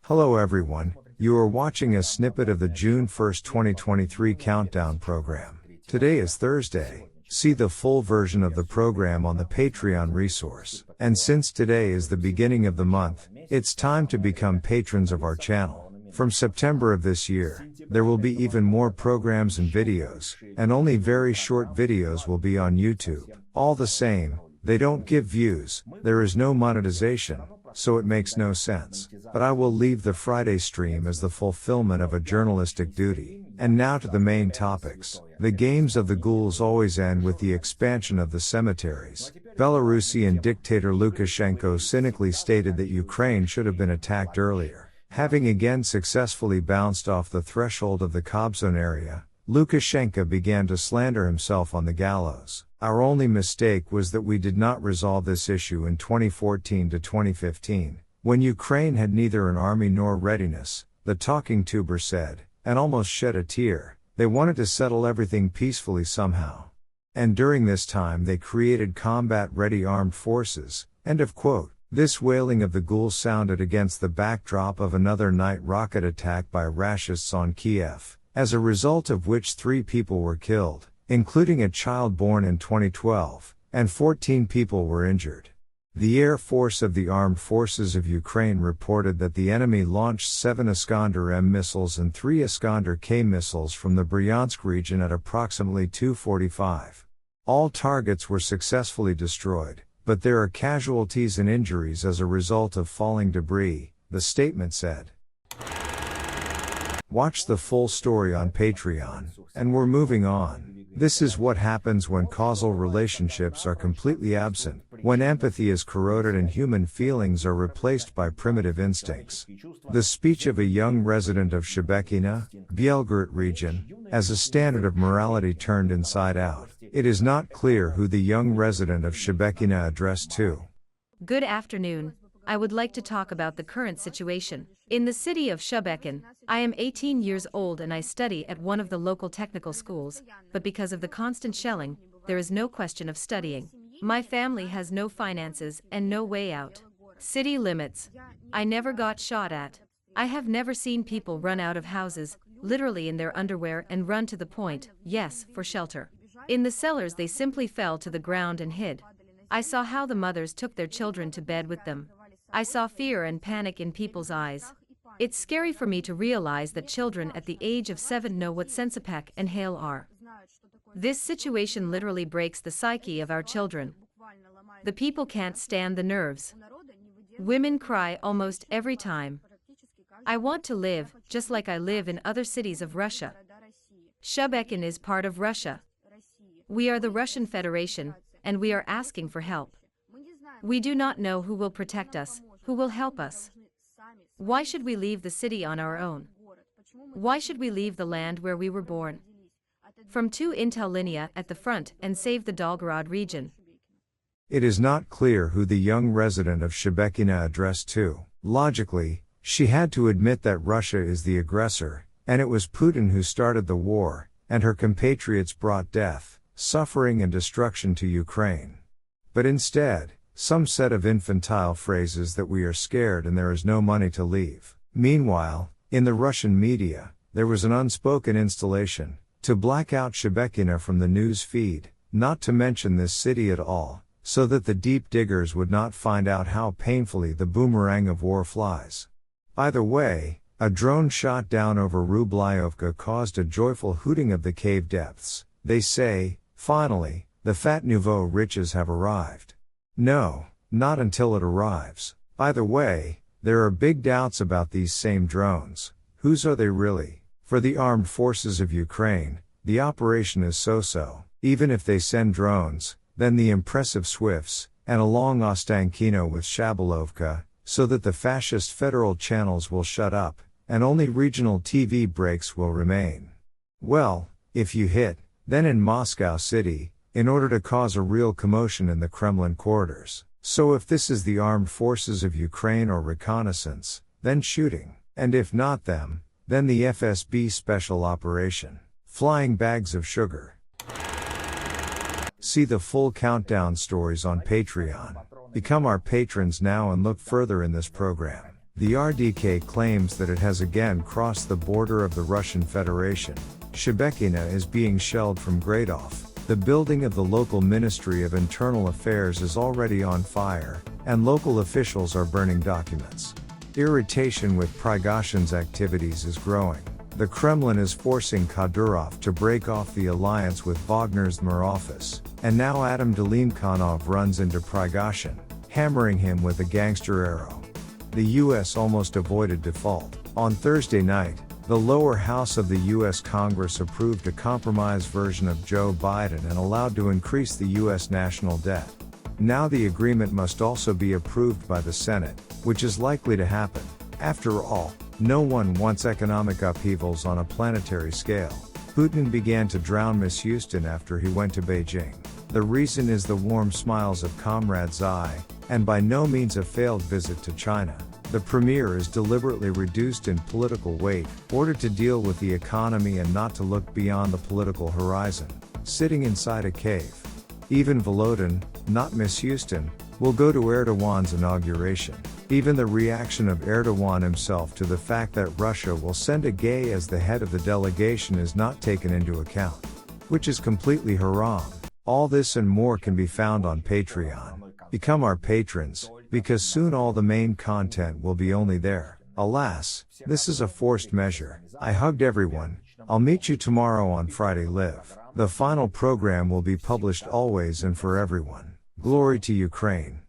Hello everyone, you are watching a snippet of the June 1st, 2023 countdown program. Today is Thursday. See the full version of the program on the Patreon resource. And since today is the beginning of the month, it's time to become patrons of our channel. From September of this year, there will be even more programs and videos, and only very short videos will be on YouTube. All the same, they don't give views, there is no monetization, so it makes no sense. But I will leave the Friday stream as the fulfillment of a journalistic duty. And now to the main topics. The games of the ghouls always end with the expansion of the cemeteries. Belarusian dictator Lukashenko cynically stated that Ukraine should have been attacked earlier. Having again successfully bounced off the threshold of the Kobzon area, Lukashenko began to slander himself on the gallows. Our only mistake was that we did not resolve this issue in 2014 to 2015, when Ukraine had neither an army nor readiness, the talking tuber said, and almost shed a tear. They wanted to settle everything peacefully somehow. And during this time they created combat-ready armed forces, end of quote. This wailing of the ghouls sounded against the backdrop of another night rocket attack by rashists on Kiev, as a result of which 3 people were killed, including a child born in 2012, and 14 people were injured. The Air Force of the Armed Forces of Ukraine reported that the enemy launched 7 Aleksandr-M missiles and 3 Aleksandr-K missiles from the Bryansk region at approximately 2:45. All targets were successfully destroyed, but there are casualties and injuries as a result of falling debris, the statement said. Watch the full story on Patreon, and we're moving on. This is what happens when causal relationships are completely absent, when empathy is corroded and human feelings are replaced by primitive instincts. The speech of a young resident of Shebekina, Belgorod region, as a standard of morality turned inside out. It is not clear who the young resident of Shebekina addressed to. Good afternoon. I would like to talk about the current situation. In the city of Shebekin, I am 18 years old and I study at one of the local technical schools, but because of the constant shelling, there is no question of studying. My family has no finances and no way out. City limits. I never got shot at. I have never seen people run out of houses, literally in their underwear and run to the point, yes, for shelter. In the cellars they simply fell to the ground and hid. I saw how the mothers took their children to bed with them. I saw fear and panic in people's eyes. It's scary for me to realize that children at the age of 7 know what Sensipak and Hail are. This situation literally breaks the psyche of our children. The people can't stand the nerves. Women cry almost every time. I want to live, just like I live in other cities of Russia. Shebekin is part of Russia. We are the Russian Federation, and we are asking for help. We do not know who will protect us, who will help us. Why should we leave the city on our own? Why should we leave the land where we were born? From 2 Intel Linea at the front and save the Belgorod region. It is not clear who the young resident of Shebekina addressed to. Logically, she had to admit that Russia is the aggressor, and it was Putin who started the war, and her compatriots brought death, suffering and destruction to Ukraine. But instead, some set of infantile phrases that we are scared and there is no money to leave. Meanwhile, in the Russian media, there was an unspoken installation to black out Shebekina from the news feed, not to mention this city at all, so that the deep diggers would not find out how painfully the boomerang of war flies. Either way, a drone shot down over Rublyovka caused a joyful hooting of the cave depths. They say, finally, the fat nouveau riches have arrived. No, not until it arrives. By the way, there are big doubts about these same drones. Whose are they really? For the armed forces of Ukraine, the operation is so-so. Even if they send drones, then the impressive Swifts, and along Ostankino with Shabalovka, so that the fascist federal channels will shut up, and only regional TV breaks will remain. Well, if you hit, then in Moscow City, in order to cause a real commotion in the Kremlin corridors. So if this is the armed forces of Ukraine or reconnaissance, then shooting. And if not them, then the FSB special operation. Flying bags of sugar. See the full countdown stories on Patreon. Become our patrons now and look further in this program. The RDK claims that it has again crossed the border of the Russian Federation. Shebekina is being shelled from Gradov. The building of the local Ministry of Internal Affairs is already on fire, and local officials are burning documents. Irritation with Prigozhin's activities is growing. The Kremlin is forcing Kadyrov to break off the alliance with Wagner's Murofis, and now Adam Delimkhanov runs into Prigozhin, hammering him with a gangster arrow. The US almost avoided default. On Thursday night, the lower house of the US Congress approved a compromise version of Joe Biden and allowed to increase the US national debt. Now the agreement must also be approved by the Senate, which is likely to happen. After all, no one wants economic upheavals on a planetary scale. Putin began to drown Miss Houston after he went to Beijing. The reason is the warm smiles of Comrade Xi, and by no means a failed visit to China. The premier is deliberately reduced in political weight, ordered to deal with the economy and not to look beyond the political horizon, sitting inside a cave. Even Volodin, not Miss Houston, will go to Erdogan's inauguration. Even the reaction of Erdogan himself to the fact that Russia will send a gay as the head of the delegation is not taken into account. Which is completely haram. All this and more can be found on Patreon. Become our patrons, because soon all the main content will be only there. Alas, this is a forced measure. I hugged everyone. I'll meet you tomorrow on Friday Live. The final program will be published always and for everyone. Glory to Ukraine.